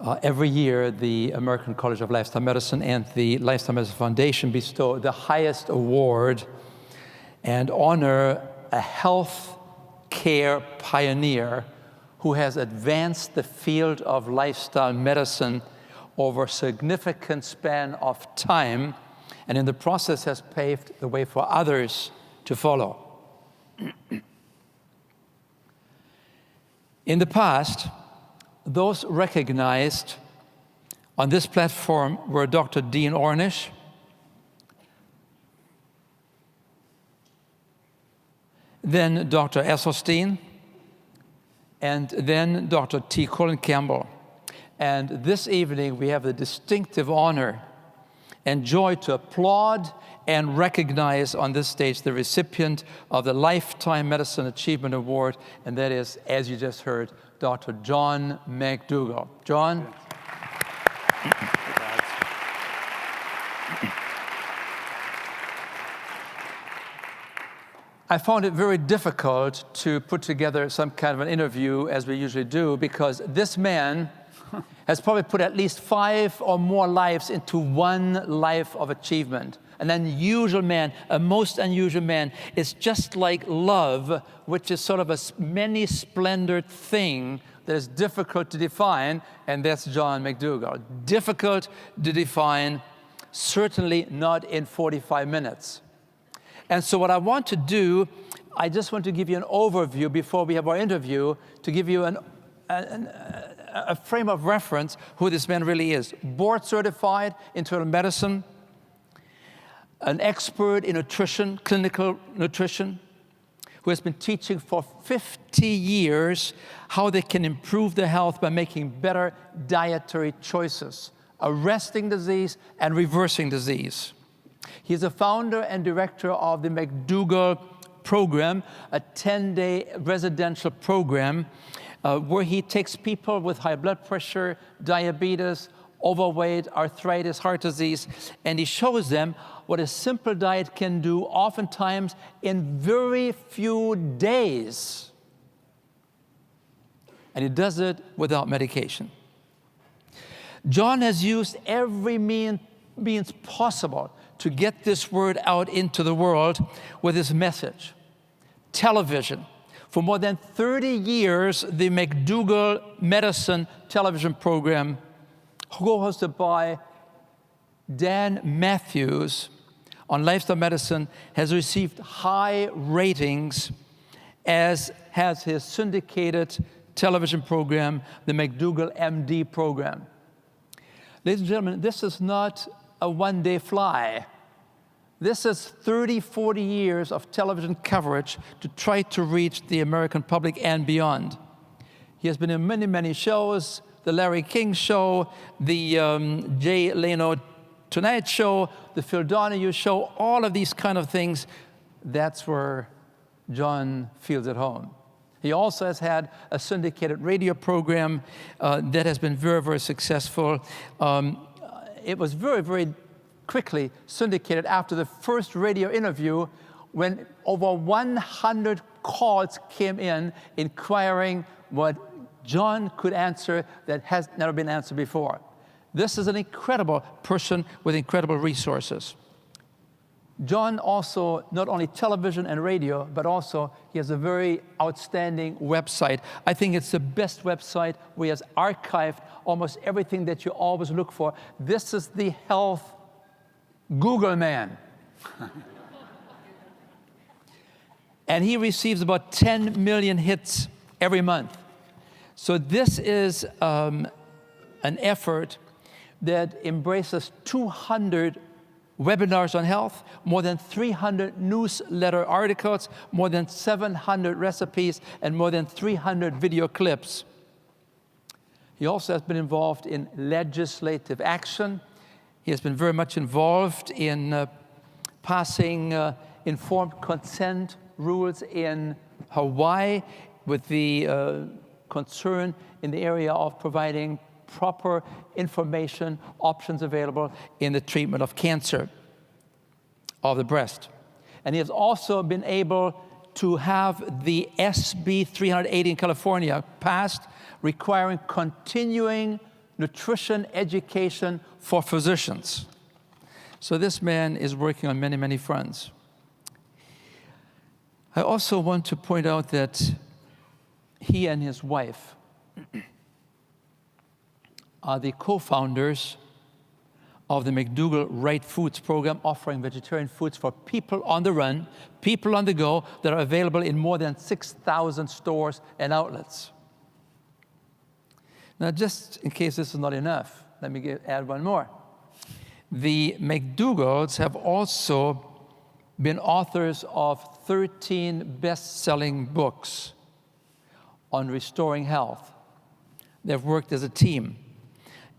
Every year, the American College of Lifestyle Medicine and the Lifestyle Medicine Foundation bestow the highest award and honor a health care pioneer who has advanced the field of lifestyle medicine over a significant span of time, and in the process has paved the way for others to follow. In the past, those recognized on this platform were Dr. Diehl, then Dr. Esselstyn, and then Dr. T. Colin Campbell. And this evening, we have the distinctive honor and joy to applaud and recognize on this stage the recipient of the Lifetime Medicine Achievement Award, and that is, as you just heard, Dr. John McDougall. John? I found it very difficult to put together some kind of an interview, as we usually do, because this man has probably put at least 5 or more lives into one life of achievement. An unusual man, a most unusual man. It's just like love, which is sort of a many-splendored thing that is difficult to define, and that's John McDougall. Difficult to define, certainly not in 45 minutes. And so what I want to do, I just want to give you an overview before we have our interview, to give you a frame of reference who this man really is. Board certified internal medicine, an expert in nutrition, clinical nutrition, who has been teaching for 50 years how they can improve their health by making better dietary choices, arresting disease and reversing disease. He is the founder and director of the McDougall program, a 10-day residential program where he takes people with high blood pressure, diabetes, overweight, arthritis, heart disease, and he shows them what a simple diet can do, oftentimes in very few days. And he does it without medication. John has used every means possible to get this word out into the world with his message. Television. For more than 30 years, the McDougall Medicine television program, hosted by Dan Matthews on Lifestyle Medicine, has received high ratings, as has his syndicated television program, the McDougall MD program. Ladies and gentlemen, this is not a one-day fly. This is 30, 40 years of television coverage to try to reach the American public and beyond. He has been in many, many shows, the Larry King Show, the Jay Leno Tonight Show, the Phil Donahue Show, all of these kind of things. That's where John feels at home. He also has had a syndicated radio program that has been very, very successful. It was very, very quickly syndicated after the first radio interview, when over 100 calls came in inquiring what John could answer that has never been answered before. This is an incredible person with incredible resources. John also, not only television and radio, but also he has a very outstanding website. I think it's the best website where he has archived almost everything that you always look for. This is the health Google man. And he receives about 10 million hits every month. So this is an effort that embraces 200 webinars on health, more than 300 newsletter articles, more than 700 recipes, and more than 300 video clips. He also has been involved in legislative action. He has been very much involved in passing informed consent rules in Hawaii, with the concern in the area of providing proper information, options available in the treatment of cancer of the breast. And he has also been able to have the SB 380 in California passed, requiring continuing nutrition education for physicians. So this man is working on many, many fronts. I also want to point out that he and his wife are the co-founders of the McDougall Right Foods program, offering vegetarian foods for people on the run, people on the go, that are available in more than 6,000 stores and outlets. Now, just in case this is not enough, let me add one more. The McDougalls have also been authors of 13 best-selling books on restoring health. They've worked as a team,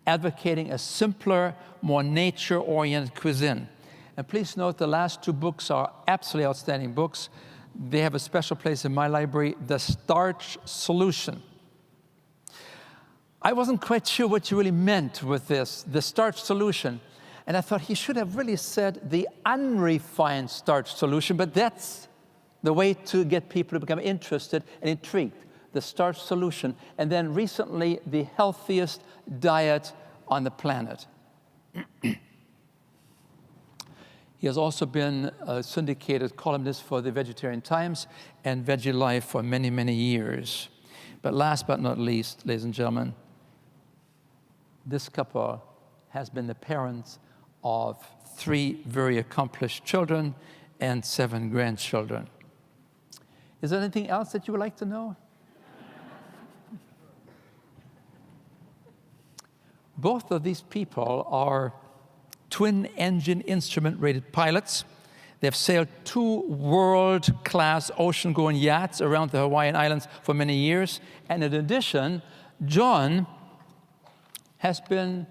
advocating a simpler, more nature-oriented cuisine. And please note, the last two books are absolutely outstanding books. They have a special place in my library, The Starch Solution. I wasn't quite sure what you really meant with this, the starch solution. And I thought he should have really said the unrefined starch solution, but that's the way to get people to become interested and intrigued, the starch solution. And then recently, the healthiest diet on the planet. He has also been a syndicated columnist for the Vegetarian Times and Veggie Life for many, many years. But last but not least, ladies and gentlemen, this couple has been the parents of 3 very accomplished children and 7 grandchildren. Is there anything else that you would like to know? Both of these people are twin-engine instrument-rated pilots. They've sailed 2 world-class ocean-going yachts around the Hawaiian Islands for many years. And in addition, John has been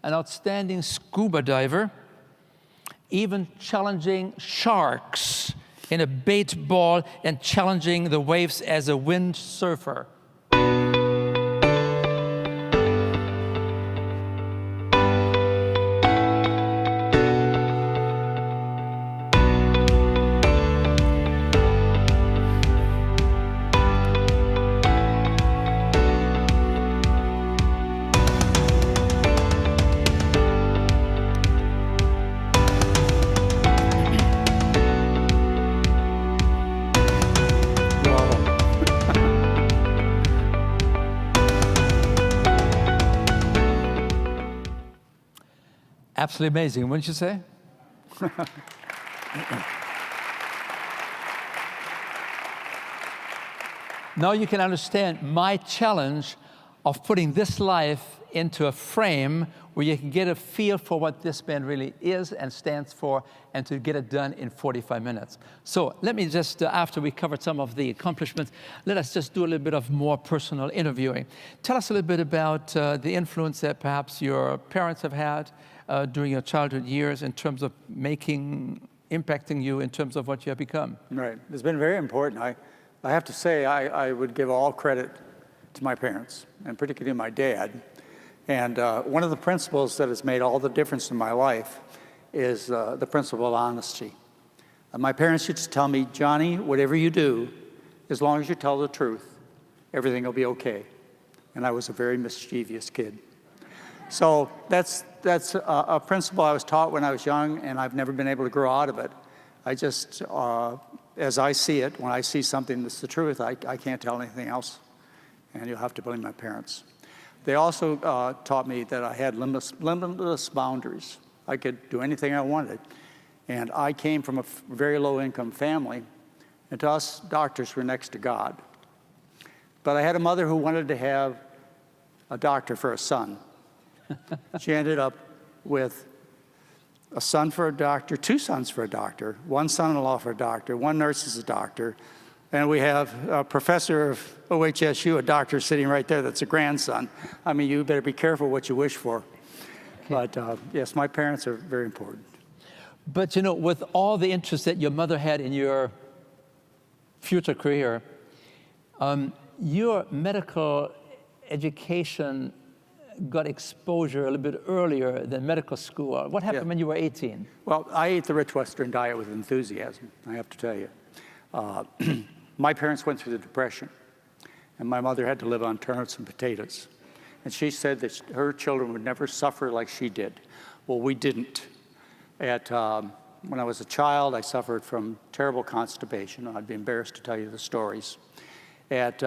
an outstanding scuba diver, even challenging sharks in a bait ball and challenging the waves as a windsurfer. Absolutely amazing, wouldn't you say? Now you can understand my challenge of putting this life into a frame where you can get a feel for what this band really is and stands for, and to get it done in 45 minutes. So let me just, after we covered some of the accomplishments, let us just do a little bit of more personal interviewing. Tell us a little bit about the influence that perhaps your parents have had during your childhood years in terms of impacting you in terms of what you have become. Right. It's been very important. I have to say, I would give all credit to my parents, and particularly my dad. And one of the principles that has made all the difference in my life is the principle of honesty. My parents used to tell me, Johnny, whatever you do, as long as you tell the truth, everything will be okay. And I was a very mischievous kid. So that's a principle I was taught when I was young, and I've never been able to grow out of it. I just, as I see it, when I see something that's the truth, I can't tell anything else. And you'll have to blame my parents. They also taught me that I had limitless boundaries. I could do anything I wanted. And I came from a very low-income family, and to us, doctors were next to God. But I had a mother who wanted to have a doctor for a son. She ended up with a son for a doctor, 2 sons for a doctor, 1 son-in-law for a doctor, 1 nurse as a doctor, and we have a professor of OHSU, a doctor sitting right there that's a grandson. I mean, you better be careful what you wish for. But yes, my parents are very important. But you know, with all the interest that your mother had in your future career, your medical education got exposure a little bit earlier than medical school. What happened when you were 18? Well, I ate the rich Western diet with enthusiasm, I have to tell you. My parents went through the Depression, and my mother had to live on turnips and potatoes. And she said that her children would never suffer like she did. Well, we didn't. When I was a child, I suffered from terrible constipation. I'd be embarrassed to tell you the stories. At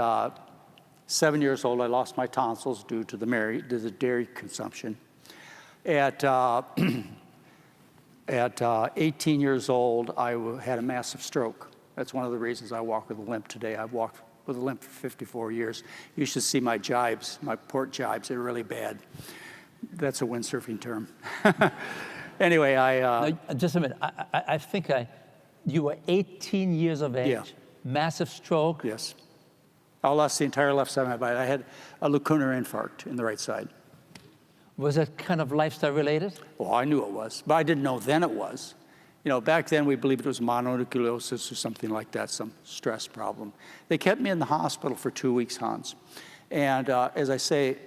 7 years old, I lost my tonsils due to the dairy consumption. At 18 years old, I had a massive stroke. That's one of the reasons I walk with a limp today. I've walked with a limp for 54 years. You should see my jibes, my port jibes. They're really bad. That's a windsurfing term. Anyway, Now, just a minute. I think you were 18 years of age. Yeah. Massive stroke. Yes. I lost the entire left side of my body. I had a lacunar infarct in the right side. Was that kind of lifestyle related? Well, I knew it was, but I didn't know then it was. You know, back then we believed it was mononucleosis or something like that, some stress problem. They kept me in the hospital for 2 weeks, Hans. And as I say,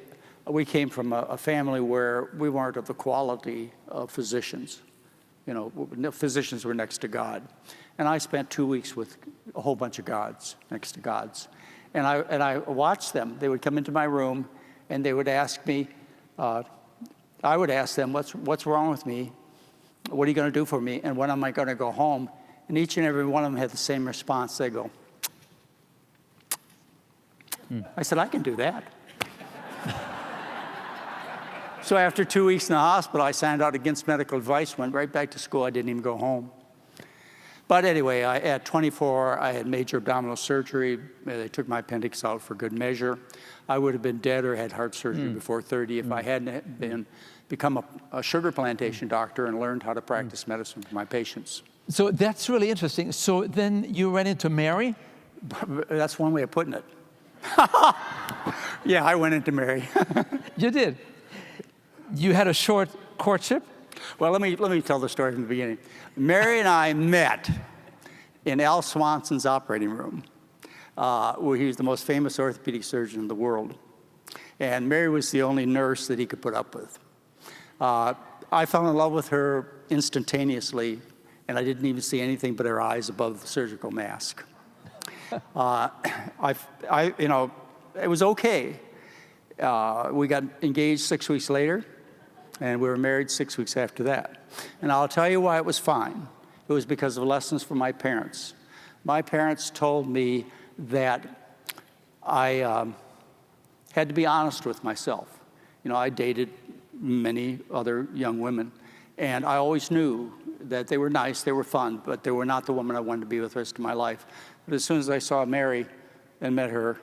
we came from a family where we weren't of the quality of physicians. You know, physicians were next to God. And I spent 2 weeks with a whole bunch of gods, next to gods. And I watched them. They would come into my room and they would ask me, I would ask them, what's wrong with me? What are you going to do for me? And when am I going to go home? And each and every one of them had the same response. They go, I said, I can do that. So after 2 weeks in the hospital, I signed out against medical advice, went right back to school. I didn't even go home. But anyway, at 24, I had major abdominal surgery. They took my appendix out for good measure. I would have been dead or had heart surgery before 30 if I hadn't become a sugar plantation doctor and learned how to practice medicine for my patients. So that's really interesting. So then you ran into Mary? That's one way of putting it. Yeah, I went into Mary. You did. You had a short courtship? Well, let me tell the story from the beginning. Mary and I met in Al Swanson's operating room, where he was the most famous orthopedic surgeon in the world. And Mary was the only nurse that he could put up with. I fell in love with her instantaneously, and I didn't even see anything but her eyes above the surgical mask. You know, it was okay. We got engaged 6 weeks later, and we were married 6 weeks after that. And I'll tell you why it was fine. It was because of lessons from my parents. My parents told me that I had to be honest with myself. You know, I dated many other young women, and I always knew that they were nice, they were fun, but they were not the woman I wanted to be with the rest of my life. But as soon as I saw Mary and met her,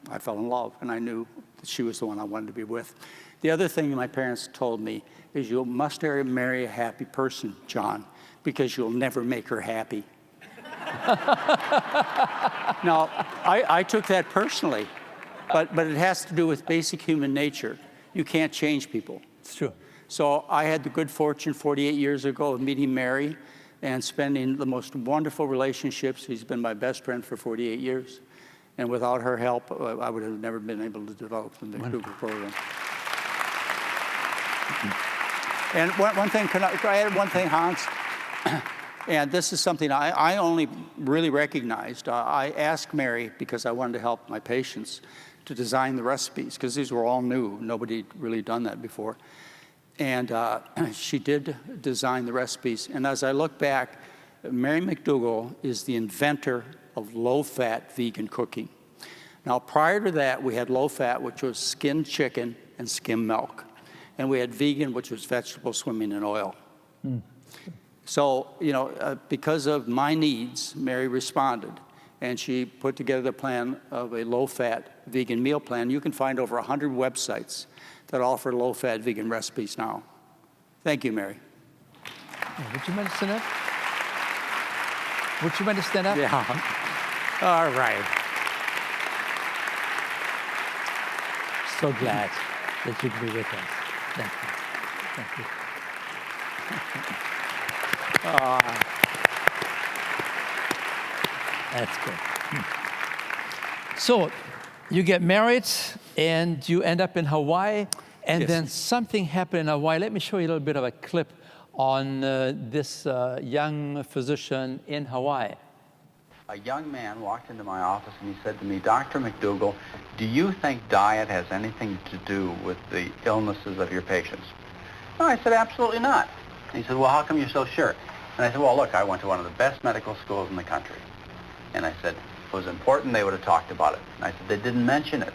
I fell in love, and I knew that she was the one I wanted to be with. The other thing my parents told me is you must marry a happy person, John, because you'll never make her happy. Now, I took that personally, but it has to do with basic human nature. You can't change people. It's true. So I had the good fortune 48 years ago of meeting Mary and spending the most wonderful relationships. She's been my best friend for 48 years. And without her help, I would have never been able to develop the McDougall program. And one thing, can I add one thing, Hans? And this is something I only really recognized. I asked Mary, because I wanted to help my patients, to design the recipes, because these were all new. Nobody had really done that before. And she did design the recipes. And as I look back, Mary McDougall is the inventor of low-fat vegan cooking. Now, prior to that, we had low-fat, which was skinned chicken and skim milk. And we had vegan, which was vegetables swimming in oil. So, you know, because of my needs, Mary responded. And she put together the plan of a low-fat vegan meal plan. You can find over 100 websites that offer low-fat vegan recipes now. Thank you, Mary. Would you mind to stand up? Would you mind to stand up? Yeah. All right. So glad that you could be with us. Thank you. Thank you. That's good. So you get married and you end up in Hawaii, and Yes. then something happened in Hawaii. Let me show you a little bit of a clip on this young physician in Hawaii. a young man walked into my office and he said to me, Dr. McDougall, do you think diet has anything to do with the illnesses of your patients? No, I said, absolutely not. And he said, well, how come you're so sure? And I said, well, look, I went to one of the best medical schools in the country. And I said, if it was important, they would have talked about it. And I said, they didn't mention it.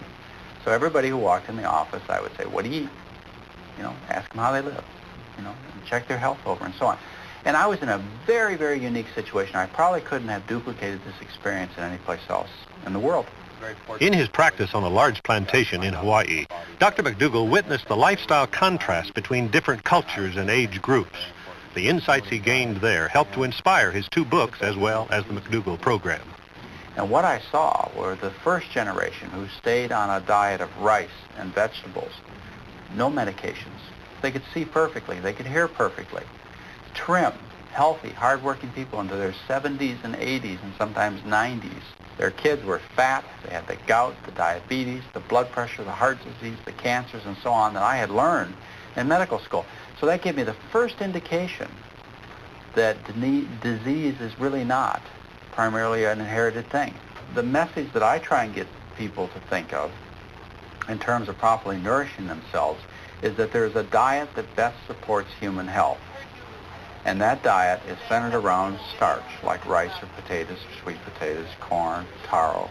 So everybody who walked in the office, I would say, what do you eat? You know, ask them how they live, you know, and check their health over and so on. And I was in a very, very unique situation. I probably couldn't have duplicated this experience in any place else in the world. In his practice on a large plantation in Hawaii, Dr. McDougall witnessed the lifestyle contrast between different cultures and age groups. The insights he gained there helped to inspire his 2 books as well as the McDougall program. And what I saw were the first generation who stayed on a diet of rice and vegetables, no medications. They could see perfectly. They could hear perfectly. Trim, healthy, hardworking people into their 70s and 80s and sometimes 90s. Their kids were fat. They had the gout, the diabetes, the blood pressure, the heart disease, the cancers, and so on that I had learned in medical school. So that gave me the first indication that disease is really not primarily an inherited thing. The message that I try and get people to think of in terms of properly nourishing themselves is that there's a diet that best supports human health. And that diet is centered around starch, like rice or potatoes, sweet potatoes, corn, taro,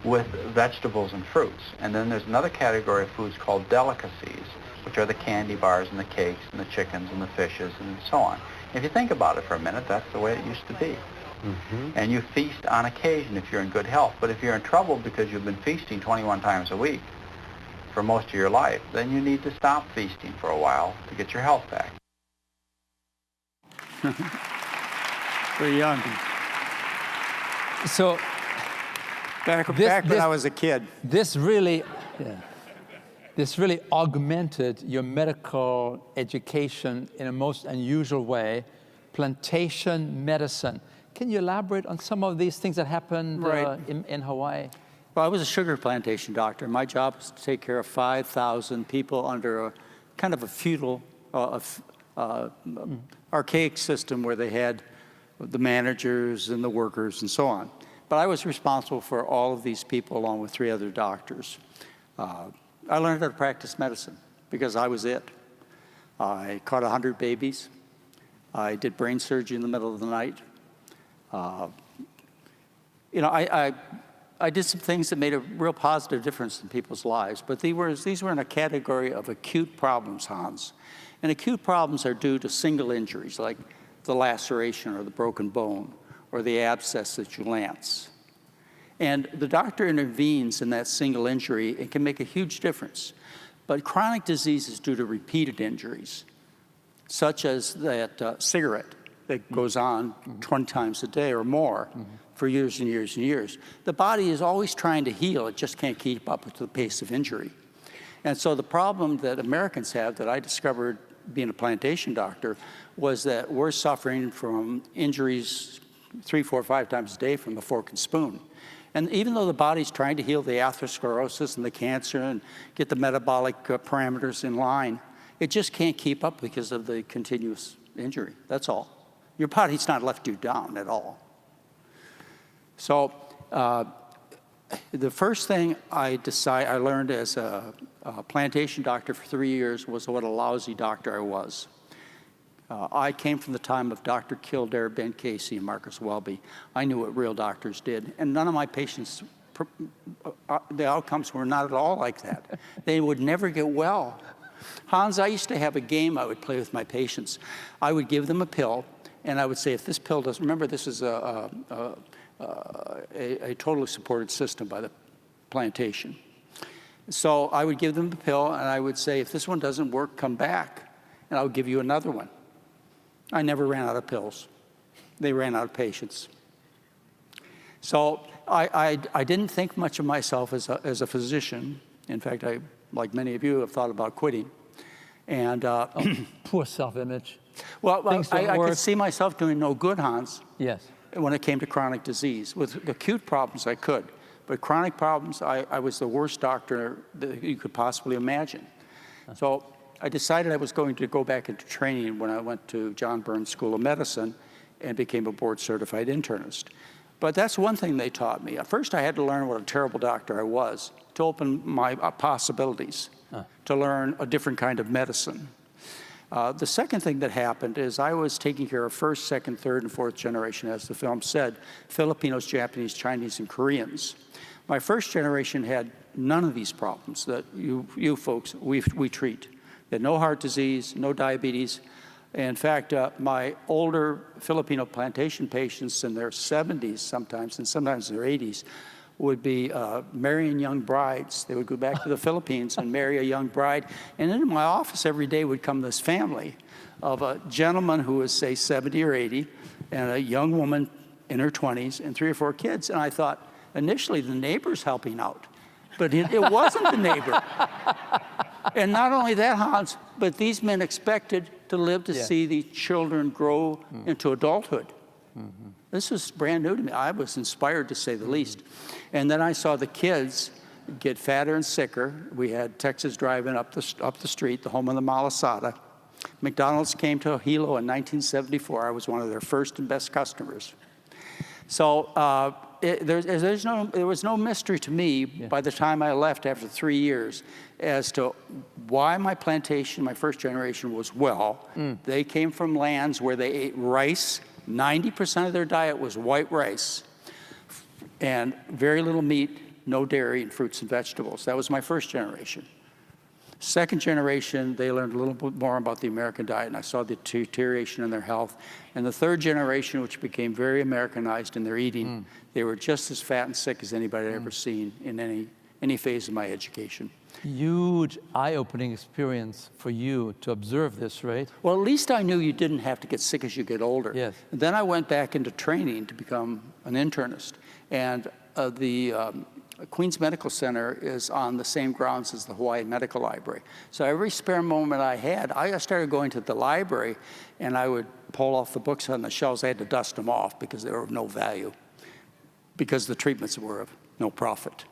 with vegetables and fruits. And then there's another category of foods called delicacies, which are the candy bars and the cakes and the chickens and the fishes and so on. If you think about it for a minute, that's the way it used to be. Mm-hmm. And you feast on occasion if you're in good health. But if you're in trouble because you've been feasting 21 times a week for most of your life, then you need to stop feasting for a while to get your health back. We're young. So Back when I was a kid. this really augmented your medical education in a most unusual way. Plantation medicine. Can you elaborate on some of these things that happened in Hawaii? Well, I was a sugar plantation doctor. My job was to take care of 5,000 people under a kind of a feudal, archaic system where they had the managers and the workers and so on. But I was responsible for all of these people along with 3 other doctors. I learned how to practice medicine because I was it. I caught 100 babies. I did brain surgery in the middle of the night. You know, I did some things that made a real positive difference in people's lives, but these were in a category of acute problems, Hans. And acute problems are due to single injuries, like the laceration or the broken bone or the abscess that you lance. And the doctor intervenes in that single injury. It can make a huge difference. But chronic disease is due to repeated injuries, such as that cigarette that goes on 20 times a day or more for years and years and years. The body is always trying to heal. It just can't keep up with the pace of injury. And so the problem that Americans have that I discovered being a plantation doctor was that we're suffering from injuries 3, 4, 5 times a day from the fork and spoon. And even though the body's trying to heal the atherosclerosis and the cancer and get the metabolic parameters in line, it just can't keep up because of the continuous injury. That's all. Your body's not left you down at all. So the first thing I learned as a plantation doctor for 3 years was what a lousy doctor I was. I came from the time of Dr. Kildare, Ben Casey, and Marcus Welby. I knew what real doctors did, and none of my patients, the outcomes were not at all like that. They would never get well. Hans, I used to have a game I would play with my patients. I would give them a pill, and I would say, if this pill doesn't, remember this is a totally supported system by the plantation. So I would give them the pill, and I would say, if this one doesn't work, come back, and I'll give you another one. I never ran out of pills. They ran out of patients. So I didn't think much of myself as a physician. In fact, I, like many of you, have thought about quitting. And poor self-image. Well, I could see myself doing no good, Hans. Yes. When it came to chronic disease. With acute problems, I could. But chronic problems, I was the worst doctor that you could possibly imagine. So I decided I was going to go back into training when I went to John Burns School of Medicine and became a board-certified internist. But that's one thing they taught me. At first, I had to learn what a terrible doctor I was to open my possibilities, to learn a different kind of medicine. The second thing that happened is I was taking care of first, second, third, and fourth generation, as the film said, Filipinos, Japanese, Chinese, and Koreans. My first generation had none of these problems that you folks, we treat. They had no heart disease, no diabetes. In fact, my older Filipino plantation patients in their 70s sometimes, and sometimes in their 80s, would be marrying young brides. They would go back to the Philippines and marry a young bride. And into my office every day would come this family of a gentleman who was, say, 70 or 80, and a young woman in her 20s, and 3 or 4 kids. And I thought, initially, the neighbor's helping out. But it wasn't the neighbor. And not only that, Hans, but these men expected to live to see the children grow into adulthood. This was brand new to me. I was inspired, to say the least. And then I saw the kids get fatter and sicker. We had Texas driving up the street, the home of the Malasada. McDonald's came to Hilo in 1974. I was one of their first and best customers. So there was no mystery to me by the time I left after 3 years as to why my plantation, my first generation, was well. They came from lands where they ate rice. 90% of their diet was white rice and very little meat, no dairy, and fruits and vegetables. That was my first generation. Second generation, they learned a little bit more about the American diet, and I saw the deterioration in their health. And the third generation, which became very Americanized in their eating, they were just as fat and sick as anybody I'd ever seen in any phase of my education. Huge eye-opening experience for you to observe this, right? Well, at least I knew you didn't have to get sick as you get older. Yes. And then I went back into training to become an internist. And the Queens Medical Center is on the same grounds as the Hawaii Medical Library. So every spare moment I had, I started going to the library, and I would pull off the books on the shelves. I had to dust them off because they were of no value, because the treatments were of no profit.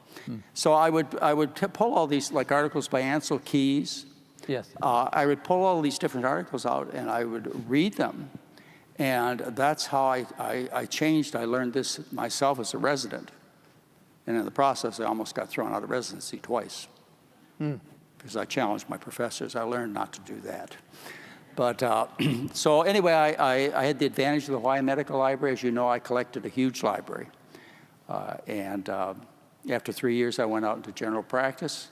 So I would pull all these, like articles by Ansel Keys. Yes. I would pull all these different articles out, and I would read them. And that's how I changed. I learned this myself as a resident. And in the process, I almost got thrown out of residency twice. Because I challenged my professors. I learned not to do that. But so anyway, I had the advantage of the Hawaii Medical Library. As you know, I collected a huge library. After 3 years, I went out into general practice.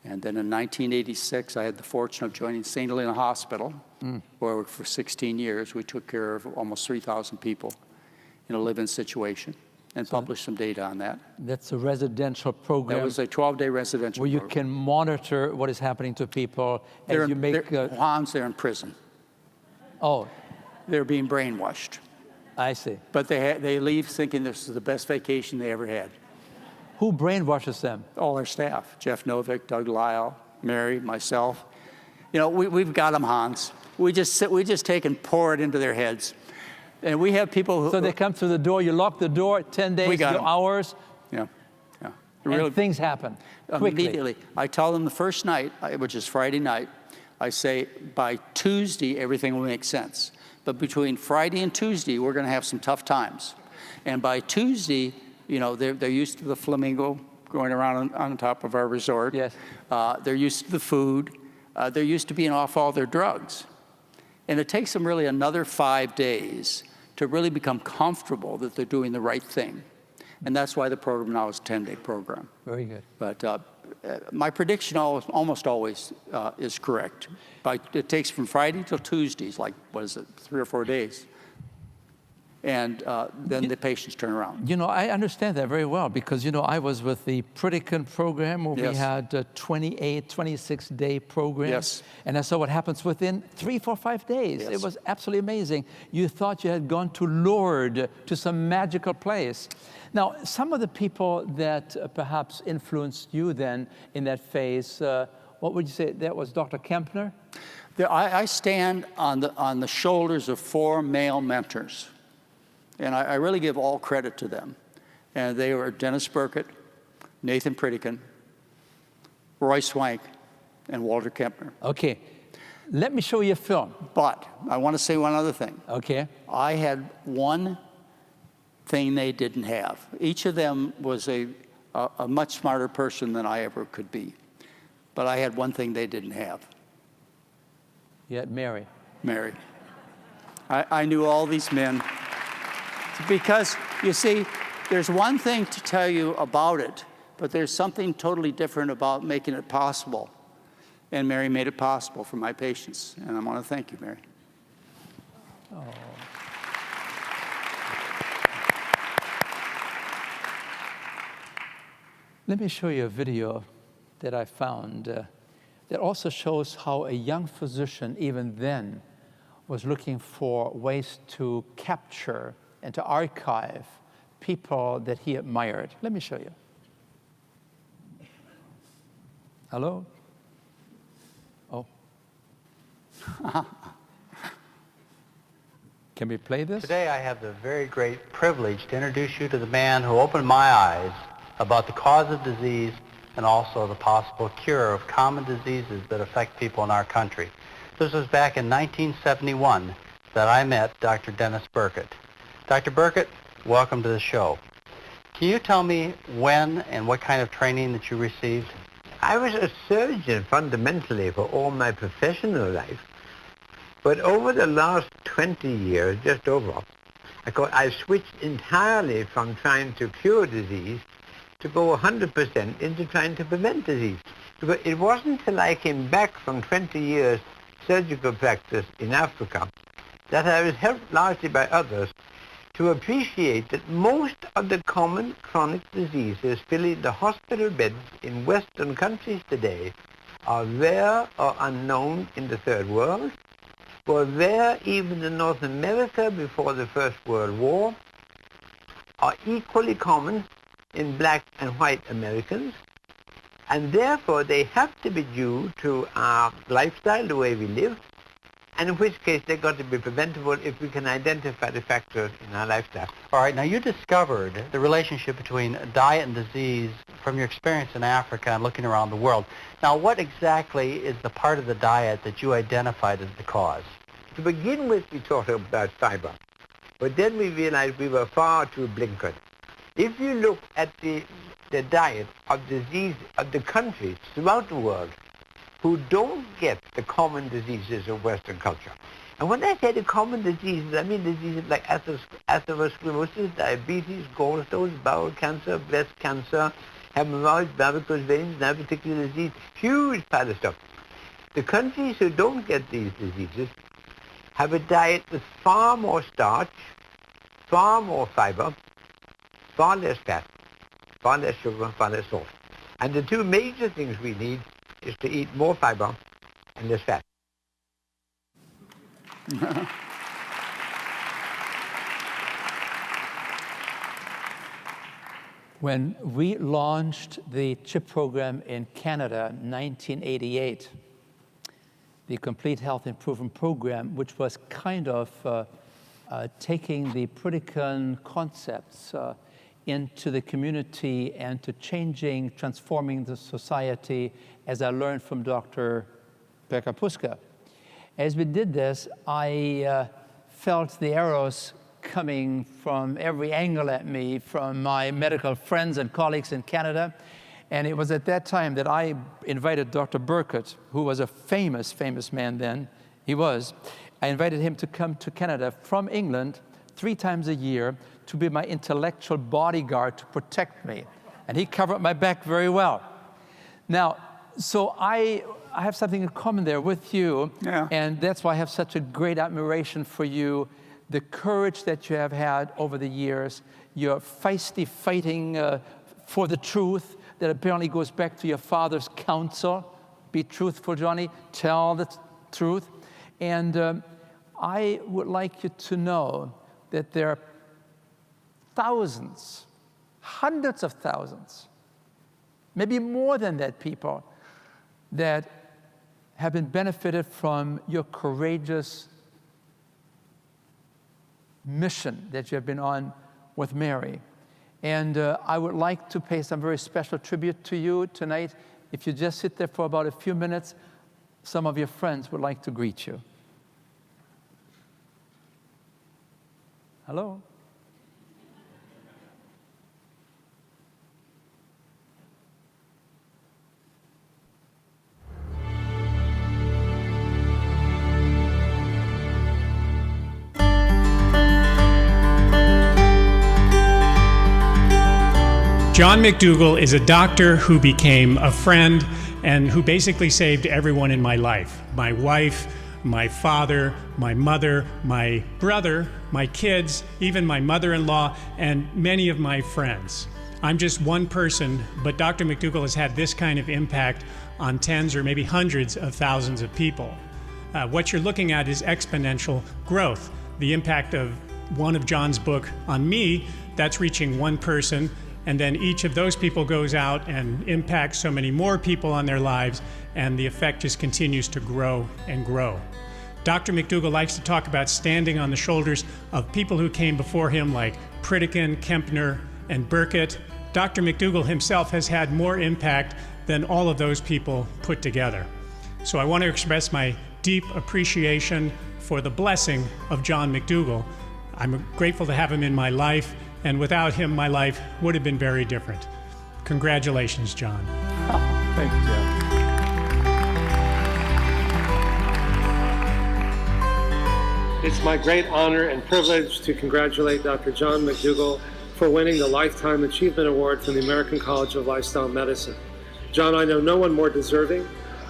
And then in 1986, I had the fortune of joining St. Helena Hospital, where for 16 years, we took care of almost 3,000 people in a live-in situation and published some data on that. That's a residential program. That was a 12-day residential where you program. can monitor what is happening to people as you make... Hans, they're in prison. Oh, They're being brainwashed. I see. But they leave thinking this is the best vacation they ever had. Who brainwashes them? All our staff, Jeff Novick, Doug Lyle, Mary, myself. You know, we've got them, Hans. We just take and pour it into their heads. And we have people who... So they come through the door, you lock the door, 10 days, hours, Yeah. and things happen quickly. Immediately. I tell them the first night, which is Friday night, I say, by Tuesday, everything will make sense. But between Friday and Tuesday, we're going to have some tough times. And by Tuesday, you know, they're used to the flamingo going around on top of our resort. Yes. They're used to the food. They're used to being off all their drugs. And it takes them really another 5 days to really become comfortable that they're doing the right thing. And that's why the program now is a 10-day program. Very good. But my prediction almost always is correct. It takes from Friday till Tuesdays, like, 3 or 4 days. And then the patients turn around. You know, I understand that very well because, you know, I was with the Pritikin program where we had a 28, 26-day program. Yes. And I saw what happens within 3, 4, 5 days. Yes. It was absolutely amazing. You thought you had gone to Lourdes, to some magical place. Now, some of the people that perhaps influenced you then in that phase, what would you say? That was Dr. Kempner? I stand on the shoulders of 4 male mentors. And I really give all credit to them. And they were Dennis Burkett, Nathan Pritikin, Roy Swank, and Walter Kempner. Okay. Let me show you a film. But I want to say one other thing. Okay. I had one thing they didn't have. Each of them was a much smarter person than I ever could be. But I had one thing they didn't have. You had Mary. Mary. I knew all these men. Because, you see, there's one thing to tell you about it, but there's something totally different about making it possible. And Mary made it possible for my patients. And I want to thank you, Mary. Oh. Let me show you a video that I found that also shows how a young physician, even then, was looking for ways to capture and to archive people that he admired. Let me show you. Hello? Oh. Can we play this? Today I have the very great privilege to introduce you to the man who opened my eyes about the cause of disease and also the possible cure of common diseases that affect people in our country. This was back in 1971 that I met Dr. Dennis Burkitt. Dr. Burkitt, welcome to the show. Can you tell me when and what kind of training that you received? I was a surgeon fundamentally for all my professional life. But over the last 20 years, just over, I switched entirely from trying to cure disease to go 100% into trying to prevent disease. Because it wasn't until I came back from 20 years surgical practice in Africa that I was helped largely by others to appreciate that most of the common chronic diseases filling the hospital beds in Western countries today are rare or unknown in the Third World, were rare even in North America before the First World War, are equally common in black and white Americans, and therefore they have to be due to our lifestyle, the way we live, and in which case they've got to be preventable if we can identify the factors in our lifestyle. All right, now you discovered the relationship between diet and disease from your experience in Africa and looking around the world. Now, what exactly is the part of the diet that you identified as the cause? To begin with, we talked about fiber, but then we realized we were far too blinkered. If you look at the diet of disease of the countries throughout the world who don't get the common diseases of Western culture, and when I say the common diseases, I mean diseases like atherosclerosis, diabetes, gallstones, bowel cancer, breast cancer, hemorrhoids, varicose veins, diverticular disease, huge pile of stuff. The countries who don't get these diseases have a diet with far more starch, far more fiber, far less fat, far less sugar, far less salt. And the two major things we need is to eat more fiber and less fat. When we launched the CHIP program in Canada in 1988, the Complete Health Improvement Program, which was kind of taking the Pritikin concepts into the community and to transforming the society, as I learned from Dr. Pekka-Puska. As we did this, I felt the arrows coming from every angle at me from my medical friends and colleagues in Canada. And it was at that time that I invited Dr. Burkitt, who was a famous, famous man then. He was. I invited him to come to Canada from England 3 times a year to be my intellectual bodyguard to protect me. And he covered my back very well. Now, so I have something in common there with you. Yeah. And that's why I have such a great admiration for you, the courage that you have had over the years, your feisty fighting for the truth that apparently goes back to your father's counsel. Be truthful, Johnny. Tell the truth. And I would like you to know that there are thousands, hundreds of thousands, maybe more than that, people that have been benefited from your courageous mission that you have been on with Mary. And I would like to pay some very special tribute to you tonight. If you just sit there for about a few minutes, some of your friends would like to greet you. Hello? John McDougall is a doctor who became a friend and who basically saved everyone in my life. My wife, my father, my mother, my brother, my kids, even my mother-in-law, and many of my friends. I'm just one person, but Dr. McDougall has had this kind of impact on tens or maybe hundreds of thousands of people. What you're looking at is exponential growth. The impact of one of John's book on me, that's reaching one person, and then each of those people goes out and impacts so many more people on their lives, and the effect just continues to grow and grow. Dr. McDougall likes to talk about standing on the shoulders of people who came before him like Pritikin, Kempner, and Burkitt. Dr. McDougall himself has had more impact than all of those people put together. So I want to express my deep appreciation for the blessing of John McDougall. I'm grateful to have him in my life, and without him, my life would have been very different. Congratulations, John. Thank you, Jeff. It's my great honor and privilege to congratulate Dr. John McDougall for winning the Lifetime Achievement Award from the American College of Lifestyle Medicine. John, I know no one more deserving.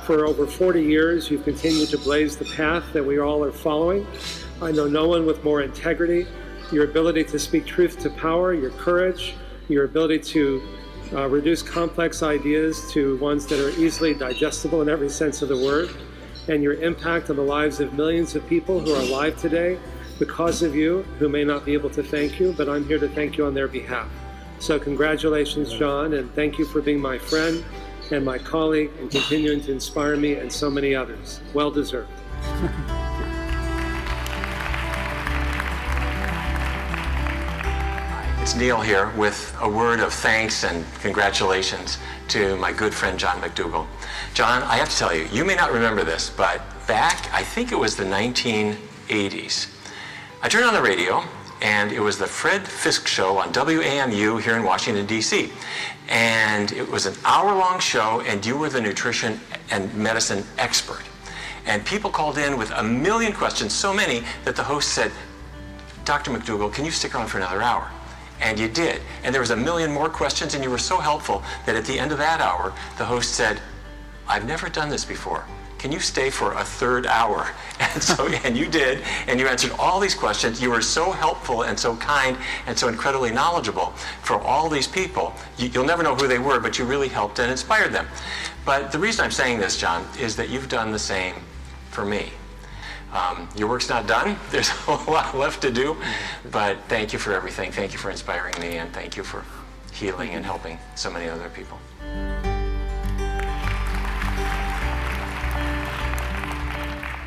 For over 40 years, you've continued to blaze the path that we all are following. I know no one with more integrity, your ability to speak truth to power, your courage, your ability to reduce complex ideas to ones that are easily digestible in every sense of the word, and your impact on the lives of millions of people who are alive today because of you, who may not be able to thank you, but I'm here to thank you on their behalf. So congratulations, John, and thank you for being my friend and my colleague and continuing to inspire me and so many others. Well deserved. It's Diehl here with a word of thanks and congratulations to my good friend John McDougall. John, I have to tell you, you may not remember this, but back, I think it was the 1980s, I turned on the radio and it was the Fred Fisk Show on WAMU here in Washington, D.C. And it was an hour-long show, and you were the nutrition and medicine expert. And people called in with a million questions, so many that the host said, Dr. McDougall, can you stick around for another hour? And you did. And there was a million more questions, and you were so helpful that at the end of that hour, the host said, I've never done this before. Can you stay for a third hour? And you did, and you answered all these questions. You were so helpful and so kind and so incredibly knowledgeable for all these people. You'll never know who they were, but you really helped and inspired them. But the reason I'm saying this, John, is that you've done the same for me. Your work's not done. There's a lot left to do, but thank you for everything. Thank you for inspiring me, and thank you for healing and helping so many other people.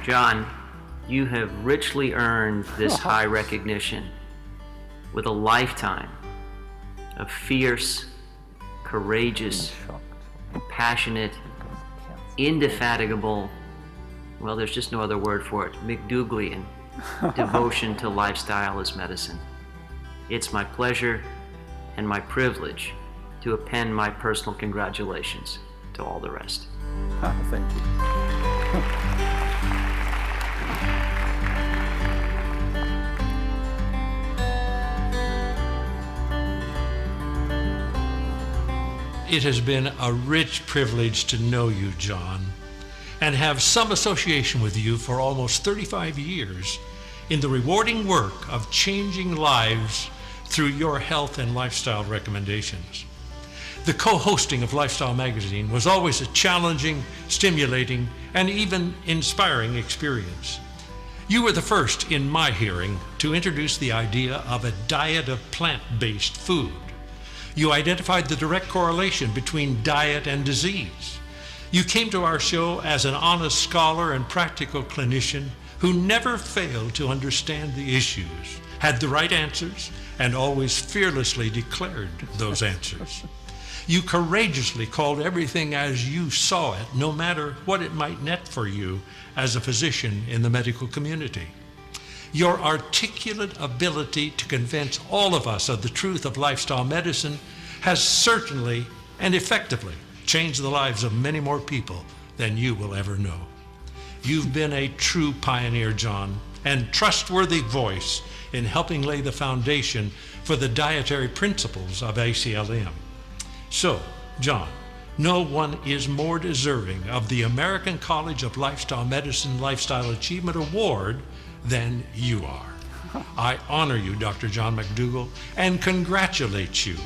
John, you have richly earned this high recognition with a lifetime of fierce, courageous, passionate, indefatigable, well, there's just no other word for it, McDougallian devotion to lifestyle as medicine. It's my pleasure and my privilege to append my personal congratulations to all the rest. Thank you. It has been a rich privilege to know you, John, and have some association with you for almost 35 years in the rewarding work of changing lives through your health and lifestyle recommendations. The co-hosting of Lifestyle Magazine was always a challenging, stimulating, and even inspiring experience. You were the first, in my hearing, to introduce the idea of a diet of plant-based food. You identified the direct correlation between diet and disease. You came to our show as an honest scholar and practical clinician who never failed to understand the issues, had the right answers, and always fearlessly declared those answers. You courageously called everything as you saw it, no matter what it might net for you as a physician in the medical community. Your articulate ability to convince all of us of the truth of lifestyle medicine has certainly and effectively changed the lives of many more people than you will ever know. You've been a true pioneer, John, and trustworthy voice in helping lay the foundation for the dietary principles of ACLM. So, John, no one is more deserving of the American College of Lifestyle Medicine Lifestyle Achievement Award than you are. I honor you, Dr. John McDougall, and congratulate you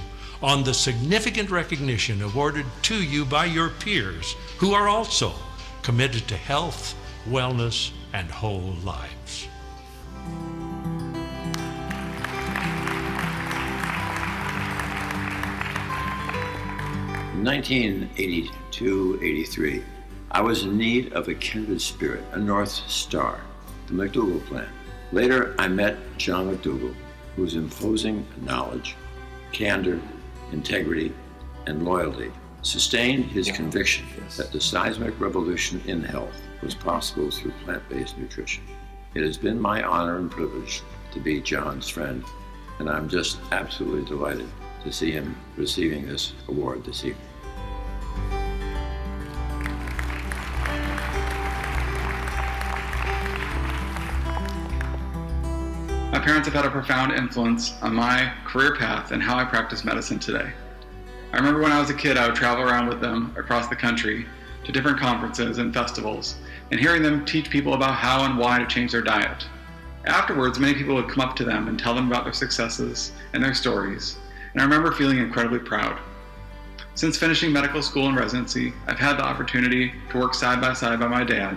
on the significant recognition awarded to you by your peers who are also committed to health, wellness, and whole lives. In 1982-83, I was in need of a kindred spirit, a North Star, the McDougall Plan. Later, I met John McDougall, whose imposing knowledge, candor, integrity, and loyalty sustained his conviction that the seismic revolution in health was possible through plant-based nutrition. It has been my honor and privilege to be John's friend, and I'm just absolutely delighted to see him receiving this award this evening. My parents have had a profound influence on my career path and how I practice medicine today. I remember when I was a kid, I would travel around with them across the country to different conferences and festivals, and hearing them teach people about how and why to change their diet. Afterwards, many people would come up to them and tell them about their successes and their stories, and I remember feeling incredibly proud. Since finishing medical school and residency, I've had the opportunity to work side by side by my dad,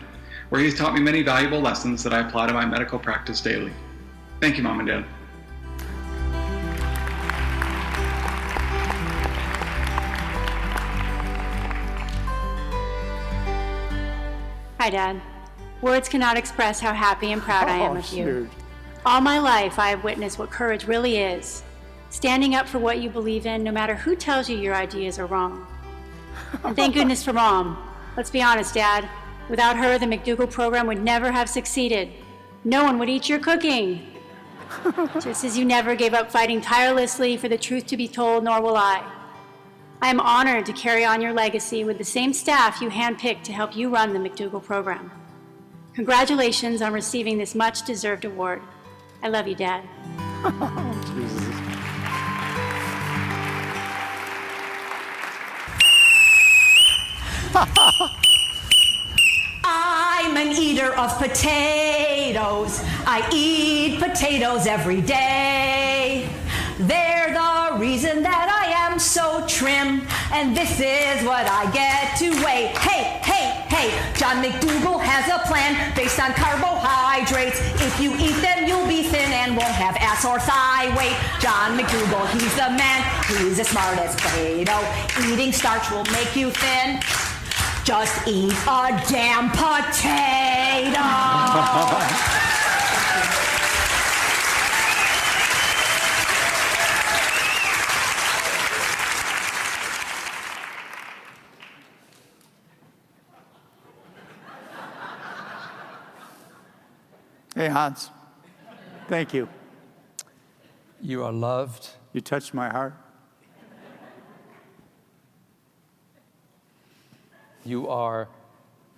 where he's taught me many valuable lessons that I apply to my medical practice daily. Thank you, Mom and Dad. Hi, Dad. Words cannot express how happy and proud I am of you. Shoot. All my life, I have witnessed what courage really is. Standing up for what you believe in, no matter who tells you your ideas are wrong. And thank goodness for Mom. Let's be honest, Dad. Without her, the McDougall program would never have succeeded. No one would eat your cooking. Just as you never gave up fighting tirelessly for the truth to be told, nor will I. I am honored to carry on your legacy with the same staff you handpicked to help you run the McDougall program. Congratulations on receiving this much-deserved award. I love you, Dad. I'm an eater of potatoes. I eat potatoes every day. They're the reason that I am so trim, and this is what I get to weigh. Hey, hey, hey, John McDougall has a plan based on carbohydrates. If you eat them, you'll be thin and won't have ass or thigh weight. John McDougall, he's the man. He's as smart as Plato. Eating starch will make you thin. Just eat a damn potato. Hey, Hans. Thank you. You are loved. You touched my heart. You are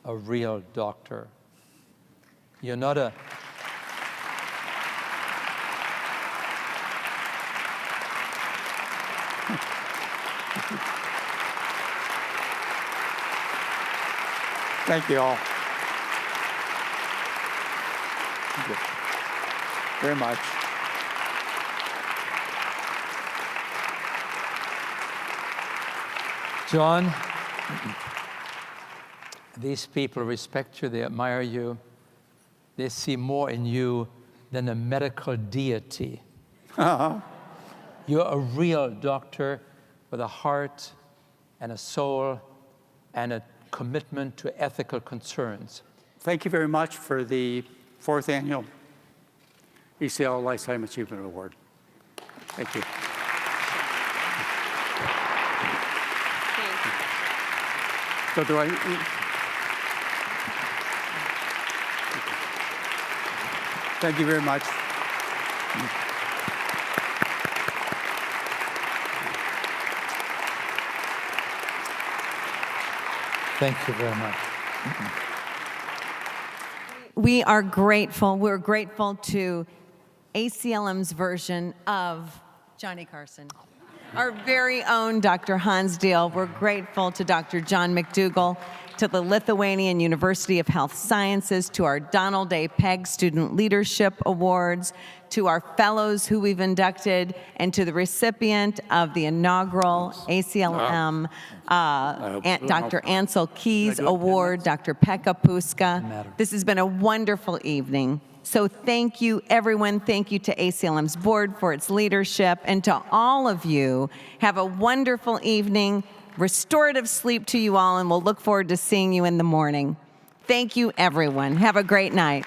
a real doctor. You're not a... Thank you all. Thank you very much. John, these people respect you, they admire you, they see more in you than a medical deity. You're a real doctor with a heart and a soul and a commitment to ethical concerns. Thank you very much for the 4th annual ACL Lifetime Achievement Award. Thank you. So do I... Thank you very much. Thank you very much. We are grateful. We're grateful to ACLM's version of Johnny Carson. Our very own Dr. Hans Diehl. We're grateful to Dr. John McDougall, to the Lithuanian University of Health Sciences, to our Donald A. Pegg Student Leadership Awards, to our fellows who we've inducted, and to the recipient of the inaugural ACLM Dr. Ansel Keys Award, Dr. Pekka Puska. This has been a wonderful evening. So thank you, everyone. Thank you to ACLM's board for its leadership. And to all of you, have a wonderful evening. Restorative sleep to you all, and we'll look forward to seeing you in the morning. Thank you, everyone. Have a great night.